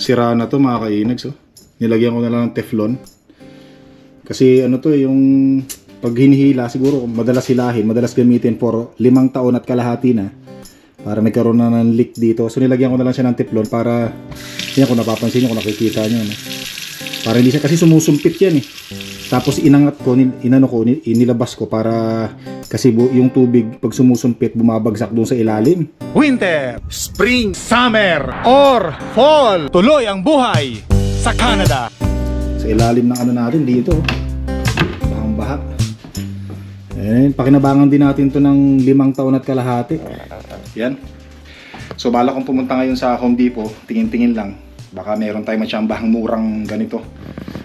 sira na to mga kainags. Oh. Nilagyan ko na lang ng Teflon. Kasi ano to yung pag hinihila siguro madalas hilahin, madalas gamitin for 5 taon at kalahati na. Para nagkaroon na ng leak dito. So nilagyan ko na lang siya ng Teflon para yan kung napapansin nyo, kung nakikita nyo. No? Para hindi siya kasi sumusumpit yan eh. Tapos inangat ko, inilabas ko para kasi yung tubig pag sumusumpit bumabagsak doon sa ilalim. Winter, spring, summer, or fall. Tuloy ang buhay sa Canada. Sa ilalim ng ano natin dito. Bahang baha. Eh, pakinabangan din natin to ng 5 taon at kalahati. Yan. So bala kong pumunta ngayon sa Home Depot, tingin-tingin lang. Baka meron tayong matsambahang murang ganito.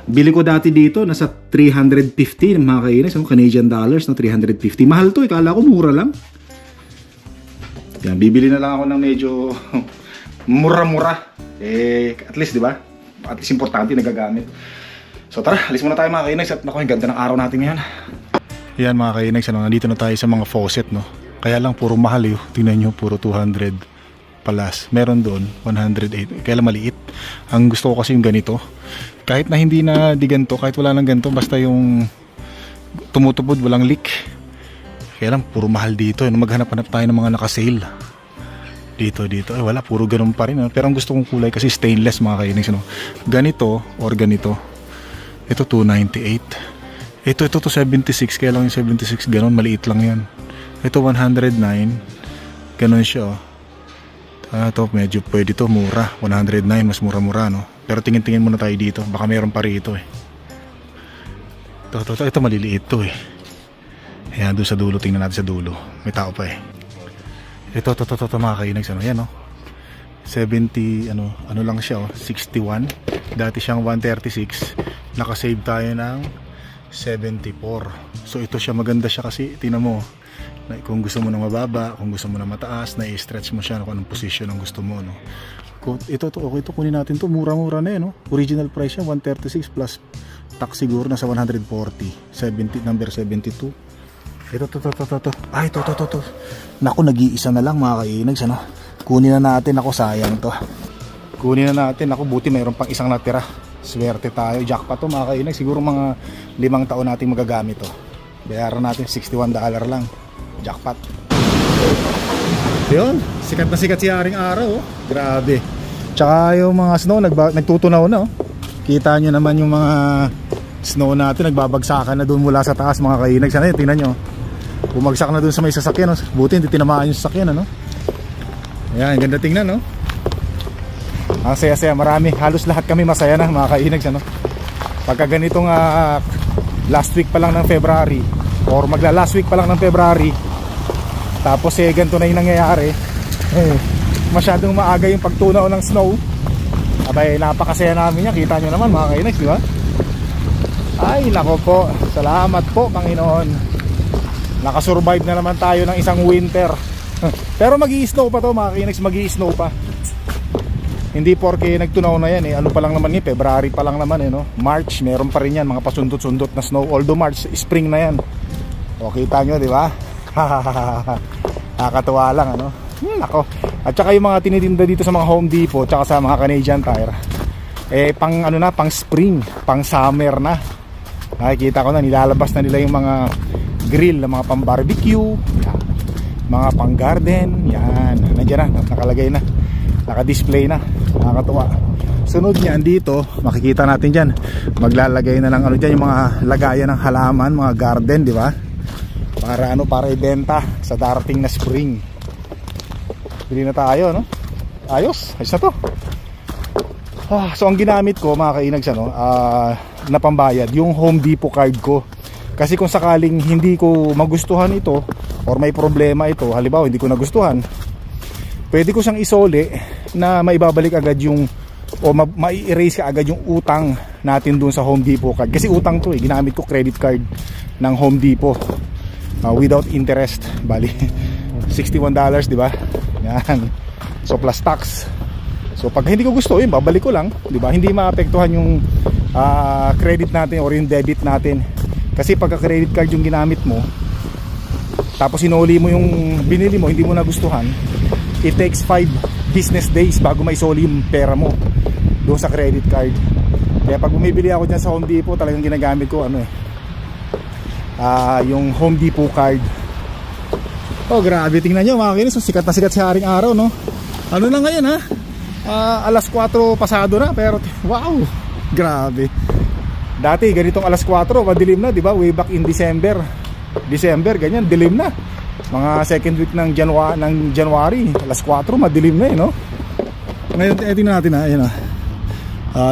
Bili ko dati dito, nasa 350 mga kainis, Canadian dollars, no? 350. Mahal to, kala ko mura lang. Yan, bibili na lang ako ng medyo mura-mura. Eh, at least, di ba? At least importante, nagagamit. So tara, alis muna tayo mga kainis. At naku, ang ganda ng araw natin ngayon. Yan mga kainis, nandito na tayo sa mga faucet, no? Kaya lang puro mahal yun. Tingnan nyo, puro 200 palas. Meron doon 108. Kaya lang maliit. Ang gusto ko kasi yung ganito. Kahit na hindi na di ganito, kahit wala nang ganito, basta yung tumutubod, walang leak. Kaya lang puro mahal dito. Maghanap-hanap tayo ng mga naka-sale. Dito. Ay wala, puro ganun pa rin. Pero ang gusto kong kulay kasi stainless mga kainis. Ganito or ganito. Ito 298. Ito 76. Kaya lang yung 76 ganun, maliit lang yan. Ito 109. Ganun siya oh. Ito medyo pwede to, mura. 109 mas mura-mura no. Pero tingin-tingin muna tayo dito. Baka meron pa rito eh. Ito maliliit to eh. Ayan doon sa dulo, tingnan natin sa dulo. May tao pa eh. Ito mga kainags ano. Yan oh. 70 ano lang siya oh. 61. Dati siyang 136. Nakasave tayo ng 74. So ito siya, maganda siya kasi tingnan mo. Kung gusto mo na mababa, kung gusto mo na mataas, na-stretch mo siya kung anong position ang gusto mo no. Ito kunin natin to, mura-mura na no. Original price siya 136 plus tax siguro nasa 140. 70 number 72. Ito. Ay ito. Naku, nag-iisa na lang mga kainags ano. Kunin na natin, ako sayang to. Kunin na natin, ako buti mayroon pang isang natira. Swerte tayo, jackpot to mga kainags. Siguro mga 5 taon nating magagamit to. Bayaran natin $61 lang. Jackpot. Yun, sikat na sikat si Haring Araw oh. Grabe. Tsaka yung mga snow nagtutunaw na oh. Kita nyo naman yung mga snow natin, nagbabagsakan na doon mula sa taas mga kainags. Sana yun, tingnan nyo. Bumagsak na doon sa may sasakyan oh. Buti hindi tinamaan yung sasakyan ano. Ayan, ganda tingnan no. Ang saya-saya, marami. Halos lahat kami masaya na mga kainags ano. Pagka ganitong last week pa lang ng February or magla last week pa lang ng February, tapos ganito na yung nangyayari, masyadong maaga yung pagtunaw ng snow. Abay, napakasaya namin yan. Kita nyo naman mga kainags, di ba? Ay nako po, salamat po Panginoon. Nakasurvive na naman tayo ng isang winter. Pero mag-i-snow pa to mga kainags, mag-i-snow pa. Hindi porke nagtunaw na yan eh. Ano pa lang naman eh, February pa lang naman eh no? March, meron pa rin yan, mga pasundot-sundot na snow. Although March, spring na yan. O kita nyo di ba? Nakakatuwa lang ano. Nako. At saka yung mga tinitinda dito sa mga Home Depot tsaka sa mga Canadian Tire, pang ano na, pang spring, pang summer na. Nakikita ko na nilalabas na nila yung mga grill, mga pang barbecue, yan. Mga pang garden, yan. Nandiyan na, nakalagay na, naka-display na. Nakakatuwa. Sunod niyan dito, makikita natin dyan, maglalagay na ng ano dyan, yung mga lagayan ng halaman, mga garden, di ba? Para ano, para ibenta sa darating na spring. Bili na tayo, no? Ayos na to. So ang ginamit ko mga kainags ano, na pambayad, yung Home Depot card ko. Kasi kung sakaling hindi ko magustuhan ito or may problema ito, halimbawa hindi ko nagustuhan, pwede ko siyang isole na maibabalik agad yung o mai-erase ka agad yung utang natin dun sa Home Depot card. Kasi utang to ginamit ko credit card ng Home Depot. Without interest, bali $61, di ba? Yan. So plus tax. So pag hindi ko gusto, yun, babalik ko lang, di ba? Hindi maapektuhan yung credit natin or yung debit natin. Kasi pagka credit card yung ginamit mo, tapos sinuli mo yung binili mo, hindi mo nagustuhan, it takes 5 business days bago maisoli yung pera mo. doon sa credit card. Kaya pag bumibili ako dyan sa Home Depot, talagang ginagamit ko yung Home Depot card. Oh grabe, tingnan nyo mga kainis, sikat na sikat si Haring Araw, no? Ano na ngayon ha? Alas 4 pasado na, pero wow, grabe. Dati ganitong alas 4 madilim na, di ba? Way back in December ganyan, dilim na. Mga second week ng January, alas 4 madilim na no? Ngayon tingnan natin ayan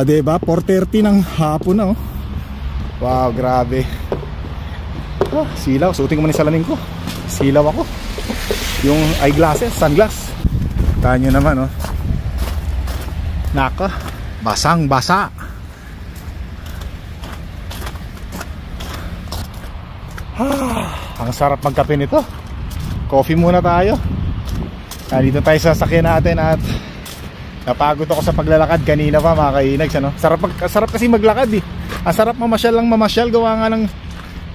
di ba? 4:30 ng hapon na Wow, grabe. Silaw, suotin ko muna yung salamin ko. Silaw ako. Yung eyeglasses, sunglass. Tahan nyo naman Naka, basang basa. Ang sarap magkape nito. Coffee muna tayo. Dito tayo sa sasakyan natin at napagod ako sa paglalakad kanina pa mga kainags Sarap kasi maglakad Ang sarap mamasyal gawa nga ng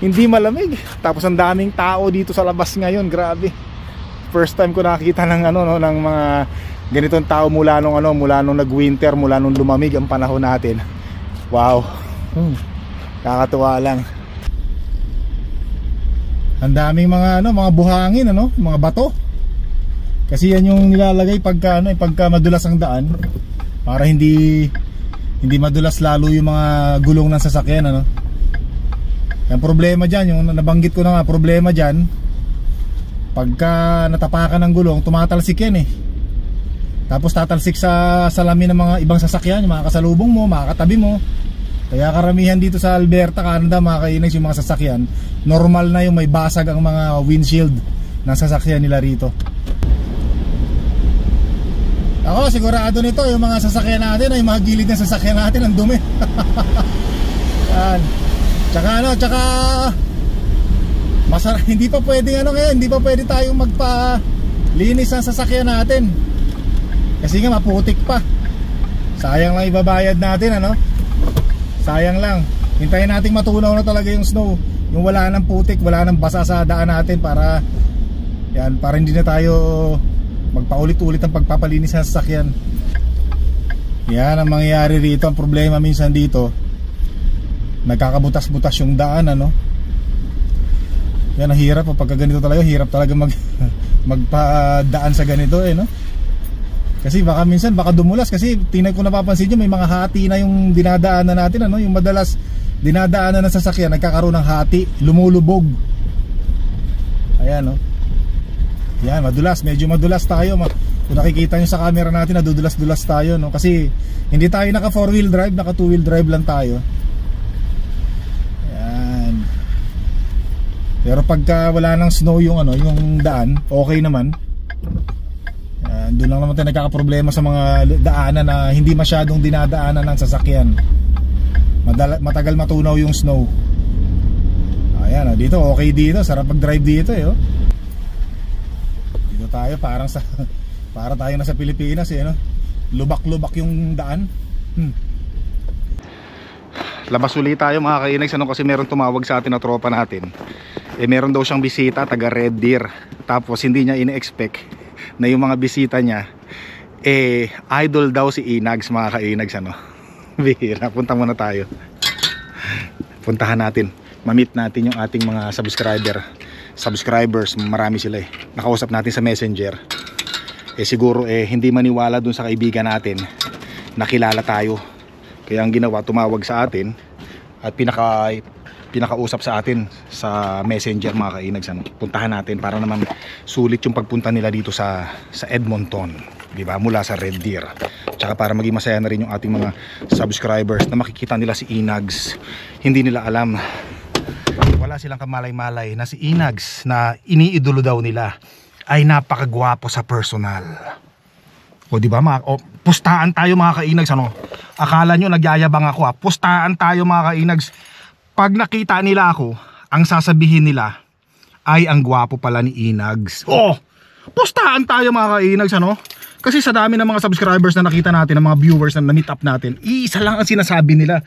hindi malamig. Tapos ang daming tao dito sa labas ngayon, grabe. First time ko nakakita ng ng mga ganitong tao mula nung nag-winter, mula nung lumamig ang panahon natin. Wow. Kakatuwa lang. Ang daming mga mga buhangin mga bato. Kasi yan yung nilalagay pagka madulas ang daan para hindi madulas lalo yung mga gulong ng sasakyan Ang problema diyan, yung nabanggit ko na nga, problema diyan pagka natapakan ng gulong, tumatalsik yan Tapos tatalsik sa salamin ng mga ibang sasakyan, yung mga kasalubong mo, mga katabi mo. Kaya karamihan dito sa Alberta, Canada, mga kainags, yung mga sasakyan, normal na yung may basag ang mga windshield ng sasakyan nila rito. Ako sigurado nito, yung mga sasakyan natin, ay mga gilid ng sasakyan natin, ang dumi. Yan. Tsaka masarap, hindi pa pwede ngayon, hindi pa pwede tayong magpalinis ng sasakyan natin. Kasi nga maputik pa. Sayang lang ibabayad natin Sayang lang. Hintayin nating matunaw na talaga yung snow, yung wala nang putik, wala nang basa sa daan natin para hindi na tayo magpaulit-ulit ang pagpapalinis sa sasakyan. Yan ang mangyayari rito. Ang problema minsan dito, nagkakabutas-butas yung daan Yan ang hirap pagka ganito talaga. Hirap talaga magpadaan sa ganito Kasi baka minsan dumulas. Kasi tingnan ko, napapansin nyo, may mga hati na yung dinadaanan natin yung madalas dinadaanan ng sasakyan, nagkakaroon ng hati, lumulubog. Ayan Yan, medyo madulas tayo. Kung nakikita nyo sa camera natin, nadudulas-dulas tayo Kasi hindi tayo naka 4-wheel drive, naka 2-wheel drive lang tayo. Yan. Pero pagka wala nang snow yung daan, okay naman. Doon lang naman tayo nagkakaproblema sa mga daanan na hindi masyadong dinadaanan ng sasakyan. Matagal matunaw yung snow. Ayan dito okay dito, sarap mag-drive dito Dito tayo para tayo nasa Pilipinas Lubak-lubak yung daan. Labas ulit tayo mga kainags kasi meron tumawag sa atin na tropa natin. Meron daw siyang bisita taga Red Deer. Tapos hindi niya ine-expect na yung mga bisita niya idol daw si Inags, mga kainags Bihira, punta muna tayo. Puntahan natin, ma-meet natin yung ating mga subscribers, marami sila nakausap natin sa Messenger. Siguro hindi maniwala dun sa kaibigan natin na kilala tayo. Kaya ang ginawa, tumawag sa atin at pinakausap sa atin sa Messenger, mga kainags Puntahan natin para naman sulit yung pagpunta nila dito sa Edmonton, di ba? Mula sa Red Deer. Tsaka para maging masaya na rin yung ating mga subscribers na makikita nila si Inags. Hindi nila alam, wala silang kamalay-malay na si Inags na iniidolo daw nila ay napakagwapo sa personal. O di ba pustaan tayo mga kainags Akala nyo nagyayabang ako Pustaan tayo mga kainags. Pag nakita nila ako, ang sasabihin nila ay ang gwapo pala ni Inags. Pustaan tayo mga kainags Kasi sa dami ng mga subscribers na nakita natin, ng mga viewers na na-meet up natin, isa lang ang sinasabi nila,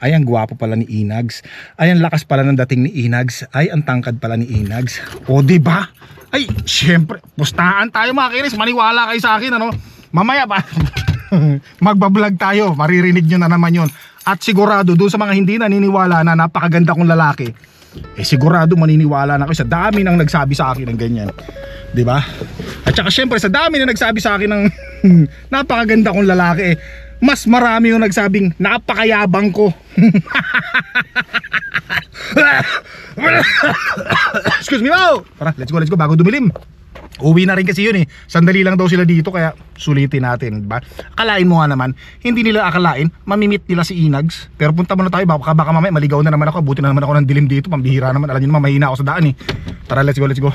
ay ang gwapo pala ni Inags, ay ang lakas pala ng dating ni Inags, ay ang tangkad pala ni Inags. O diba? Ay syempre, pustaan tayo mga kainags. Maniwala kayo sa akin Mamaya ba Magbablog tayo, maririnig nyo na naman yun. At sigurado doon sa mga hindi naniniwala na napakaganda kong lalaki, sigurado maniniwala na kayo sa dami nang nagsabi sa akin ng ganyan, di ba? At saka syempre sa dami na nagsabi sa akin ng napakaganda kong lalaki, mas marami yung nagsabing napakayabang ko. Excuse me, wow! Tara, let's go bago dumilim. Uwi na rin kasi yun sandali lang daw sila dito, kaya sulitin natin, diba? Akalain mo nga naman, hindi nila akalain mamimit nila si Inags. Pero punta muna tayo, baka mamaya maligaw na naman ako. Buti na naman ako ng dilim dito, pambihira naman. Alam nyo naman, mahina ako sa daan Tara, let's go.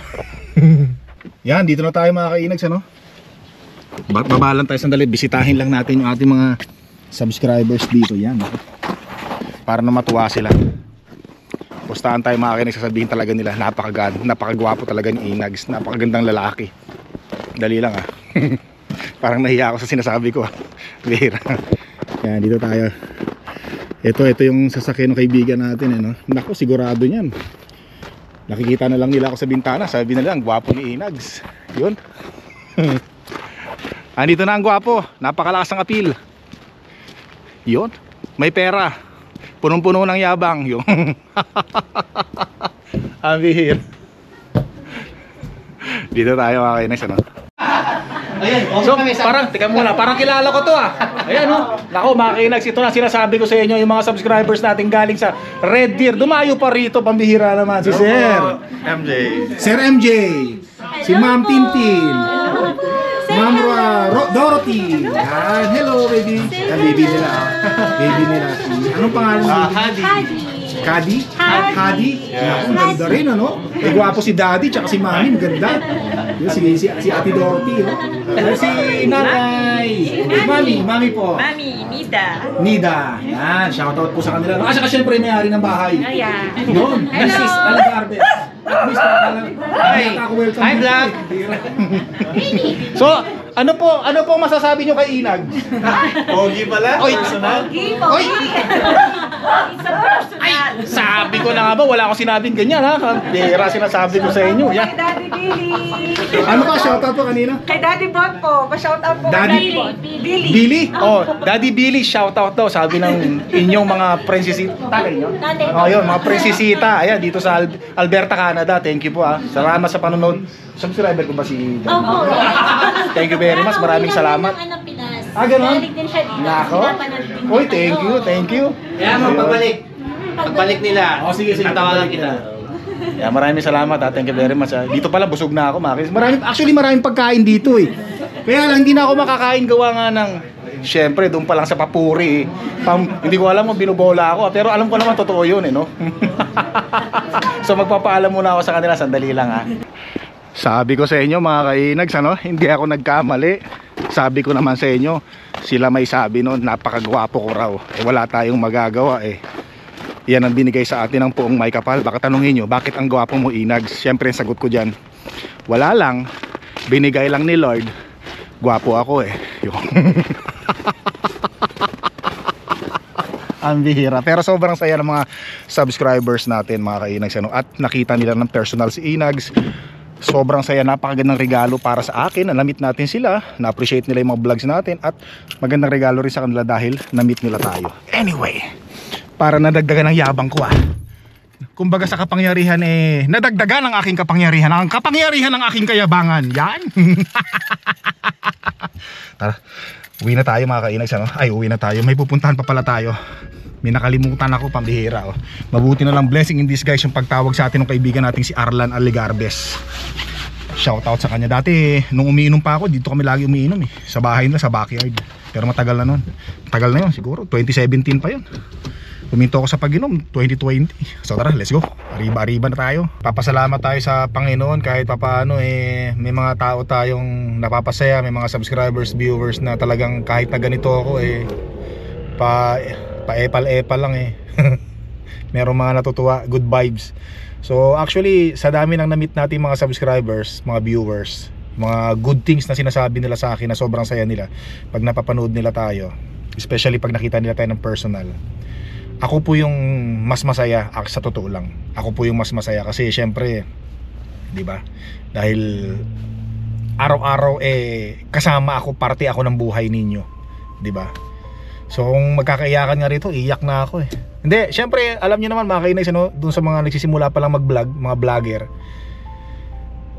Yan, dito na tayo mga ka-Inags, ano? Babalan tayo sandali, bisitahin lang natin yung ating mga subscribers dito. Yan, para na matuwa sila. Pustahan tayo mga ka-Inags, sasabihin talaga nila napakagwapo talaga ni Inags, napakagandang lalaki. Dali lang Parang nahiya ako sa sinasabi ko Bihira. Yan, dito tayo. Ito yung sasakyan ng kaibigan natin no? Naku, sigurado niyan. Nakikita na lang nila ako sa bintana, sabi nila ang gwapo ni Inags. Yun. Andito na ang gwapo, napakalakas ng appeal. Yun, may pera, punong-puno ng yabang yung ambihir. Dito tayo mga ka-Inags, ano? Ayan, so teka muna, parang kilala ko to Ayan Nako mga ka-Inags, ito na sinasabi ko sa inyo, yung mga subscribers natin galing sa Red Deer. Dumayo pa rito, pambihira naman si Sir MJ. Sir MJ, si Ma'am Tintin, Ma'am Dorothy. Yan, hello baby. Baby nila. Baby nila. Anong pangalan mo? Hadi. Hadi? Yeah. Ang ganda rin gwapo si Daddy tsaka si Mami, maganda. Si Ate Dorothy si Nanay Mami po. Mami, Nida. Yan, shoutout po sa kanila. Kasi syempre may-ari ng bahay. Ayan. Noon, Mrs. Alagarbe. Hi vlog. So, ano po masasabi nyo kay Inag? Pogi pala. Oy, Pogi. sabi ko na nga ba, wala akong sinabing ganyan Bira sinasabi ko sa inyo. Yan. Kay Daddy Billy. Ano pa shoutout po kanina? Kay Daddy Bot po. Pa-shoutout po Daddy kay Daddy Billy. Billy? Daddy Billy, shoutout daw. Sabi ng inyong mga prinsesita. Tatay nyo? Yun, mga prinsesita. Ayan, dito sa Alberta, Canada. Thank you po Salamat sa panonood. Subscriber ko ba si Daddy? Opo. Thank you very much. Maraming salamat. Ganon? Nako. Uy, thank you. Kaya pagbalik nila. Sige. Tatawagan kita. Maraming salamat Thank you very much Dito pala busog na ako maraming pagkain dito Kaya lang hindi na ako makakain gawa nga ng syempre doon pa lang sa papuri hindi ko alam kung binubola ako pero alam ko naman totoo yun no? So magpapaalam muna ako sa kanila, sandali lang Sabi ko sa inyo mga ka-Inags hindi ako nagkamali. Sabi ko naman sa inyo, sila may sabi noon, napakagwapo ko raw. Wala tayong magagawa Yan ang binigay sa atin ng Poong May Kapal. Baka tanungin nyo, bakit ang gwapo mo Inags? Siyempre ang sagot ko dyan, wala lang, binigay lang ni Lord. Gwapo ako Ang bihira. Pero sobrang saya ng mga subscribers natin mga ka-Inags At nakita nila ng personal si Inags. Sobrang saya, napakagandang regalo para sa akin. Na-meet natin sila, na-appreciate nila yung mga vlogs natin. At magandang regalo rin sa kanila dahil na-meet nila tayo. Anyway, para nadagdagan ng yabang ko kumbaga sa kapangyarihan nadagdagan ang aking kapangyarihan. Ang kapangyarihan ng aking kayabangan. Yan. Tara, uwi na tayo mga ka-Inags uwi na tayo. May pupuntahan pa pala tayo. May nakalimutan ako, pambihira Mabuti na lang, blessing in disguise yung pagtawag sa atin ng kaibigan nating si Arlan Aligarbes. Shoutout sa kanya. Dati nung umiinom pa ako, dito kami lagi umiinom sa bahay nila, sa backyard. Pero matagal na nun. Matagal na yun, siguro 2017 pa yun. Puminto ako sa pag-inom 2020. So tara, let's go. Arriba na tayo. Papasalamat tayo sa Panginoon kahit papaano may mga tao tayong napapasaya, may mga subscribers, viewers na talagang kahit na ganito ako pa-epal lang merong mga natutuwa, good vibes. So actually sa dami ng na-meet natin mga subscribers, mga viewers, mga good things na sinasabi nila sa akin na sobrang saya nila pag napapanood nila tayo, especially pag nakita nila tayo ng personal. Ako po yung mas masaya, sa totoo lang. Ako po yung mas masaya kasi syempre, 'di ba? Dahil araw-araw kasama ako, parte ako ng buhay ninyo. di ba? So kung magkakaiyakan nga rito, iyak na ako eh. Hindi, syempre alam niyo naman mga kainis, ano, doon sa mga nagsisimula pa lang mag-vlog, mga vlogger,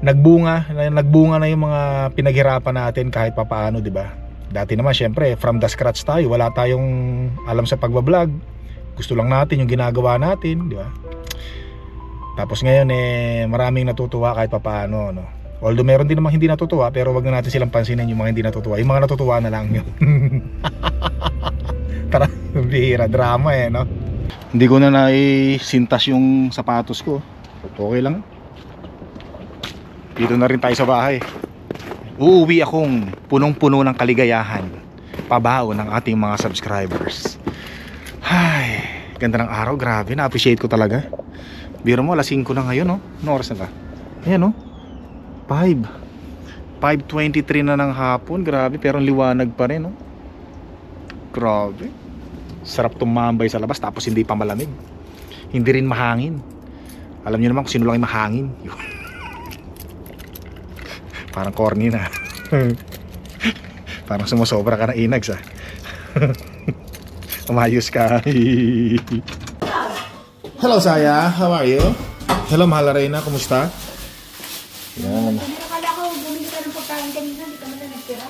nagbunga na yung mga pinaghirapan natin kahit papaano, di ba? Dati naman syempre from the scratch tayo, wala tayong alam sa pagbablog. Gusto lang natin yung ginagawa natin, di ba? Tapos ngayon maraming natutuwa kahit papaano, no. Although meron din namang hindi natutuwa, pero wag na natin silang pansinin yung mga hindi natutuwa. Yung mga natutuwa na lang yun. Tara, bihira, drama no. Hindi ko na naisintas yung sapatos ko. Okay lang. Dito na rin tayo sa bahay. Uuwi akong punong-puno ng kaligayahan, pabao ng ating mga subscribers. Ay, ganda ng araw, grabe, na-appreciate ko talaga. Biro mo, alas 5 na ngayon, no? Ano oras na ba? Ayan, no? 5:23 na ng hapon, grabe, pero liwanag pa rin, no? Grabe. Sarap tumambay sa labas, tapos hindi pa malamig. Hindi rin mahangin. Alam niyo naman kung sino lang yung mahangin. Parang corny na. Parang sumusobra ka ng inags, ah. Umayos ka. Hello, Saya. How are you? Hello, Mahal Reyna. Kumusta? Yan. Akala ko bumili ka ng pagkain kanina, hindi ka na nagtira.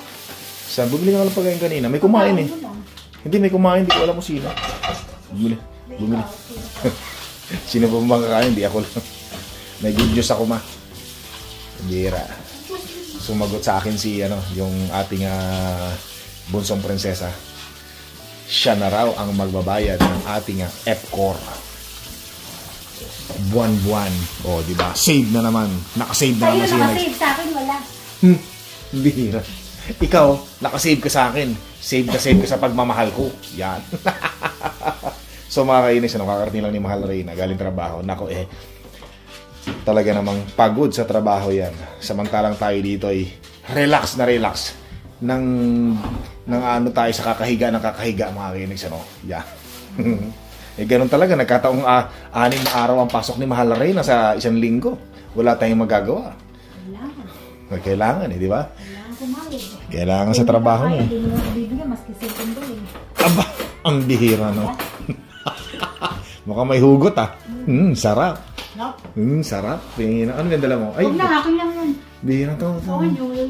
Saan? Bumili ka ng pagkain kanina? May kumain eh. Hindi, may kumain. Hindi ko alam kung sino. Bumili. Sino ba bang kakain? Hindi ako lang. May good news ako, ma. Bira. Sumagot sa akin si yung ating bunsong prinsesa. Siya na raw ang magbabayad ng ating EPCOR. Buwan-buwan. O, di ba? Save na naman. Nakasave na naman siya. Nakasave sa akin, wala. Bihira. Ikaw, nakasave ka sa akin. Save ka sa pagmamahal ko. Yan. So mga kainis, kakarating lang ni Mahal Reyna, galing trabaho. Nako talaga namang pagod sa trabaho yan. Samantalang tayo dito ay relax na relax. Nang tayo sa kakahiga mga kainis, Yan. Ganun talaga, nagkataong 6 na araw ang pasok ni Mahal Reyna sa isang linggo. Wala tayong magagawa. Kailangan di ba? Kailangan sa trabaho mo. Hindi mo bibigyan, maski second day. Aba, ang bihira, no? Mukhang may hugot, sarap. Sarap. Ano yung dala mo? Ay, huwag na, akin lang yun. Bihira to.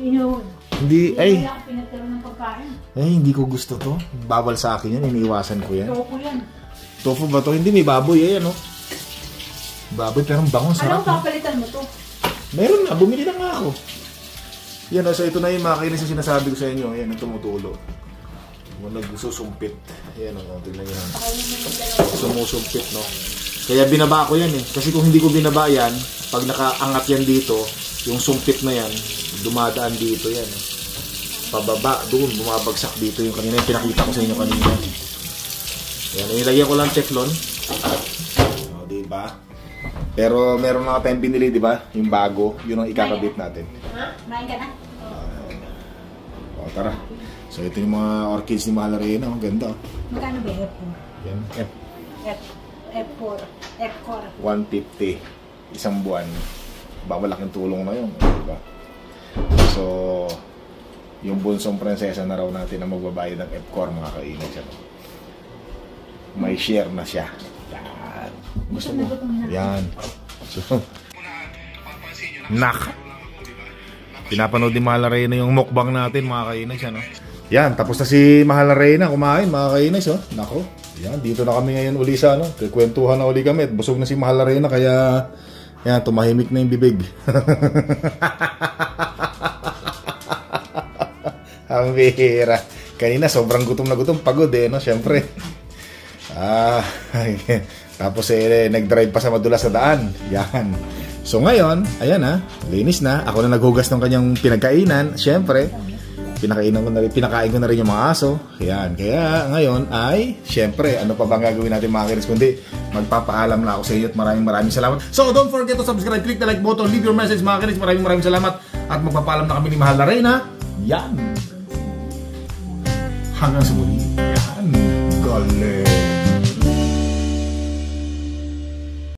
Yun. Hindi, Wala akong pinagtira ng pagkain. hindi ko gusto to. Bawal sa akin yan, iniiwasan ko yan. Tofu yan. Tofu ba to? Hindi, may baboy, Baboy, pero ang bango, sarap. Anong papalitan mo to? Meron na, bumili na nga ako. Yan, so ito na yung mga kainis na sinasabi ko sa inyo. Yan, ang tumutulo. Nagsusumpit. Yan, tignan nyo. Sumusumpit, no? Kaya binaba ko yan Kasi kung hindi ko binaba yan, pag nakaangat yan dito, yung sumpit na yan, dumadaan dito yan. Pababa, doon, bumabagsak dito yung kanina. Yung pinakita ko sa inyo kanina. Yan, nilagyan ko lang Teflon. Diba? Pero meron mga tayong binili, diba? Yung bago, yun ang ikakabit natin. Main ka na? Tara. So ito yung mga orchids ni Mahal Reyna. Ang ganda. Magkano ba F4? Yan. F4. F4. 150. Isang buwan. Malaking tulong na yun. Diba? So, yung bunsong prinsesa na raw natin na magbabayad ng EPCOR, mga kainis. May share na siya. Yan. Gusto mo? Yan. So, pinapanood ni Mahal Reyna yung mukbang natin, mga kainis. Yan, tapos na si Mahal Reyna kumain, mga kainis. Nako. Yan, dito na kami ngayon uli sa kikwentuhan na uli kami. Busog na si Mahal Reyna, kaya yan, tumahimik na yung bibig. Ang bihira. Kanina sobrang gutom na gutom, pagod syempre. Tapos nag-drive pa sa madulas sa daan. Yan. So ngayon, ayan linis na. Ako na naghugas ng kanyang pinagkainan. Syempre, pinakain ko na rin yung mga aso. Yan. Kaya ngayon ay, syempre, ano pa bang gagawin natin mga kids? Kundi magpapaalam na ako sa inyo at maraming salamat. So don't forget to subscribe, click the like button, leave your message mga kids. Maraming salamat. At magpapaalam na kami ni Mahal Reyna. Yan. Hanggang sa muli. Yan. Galing.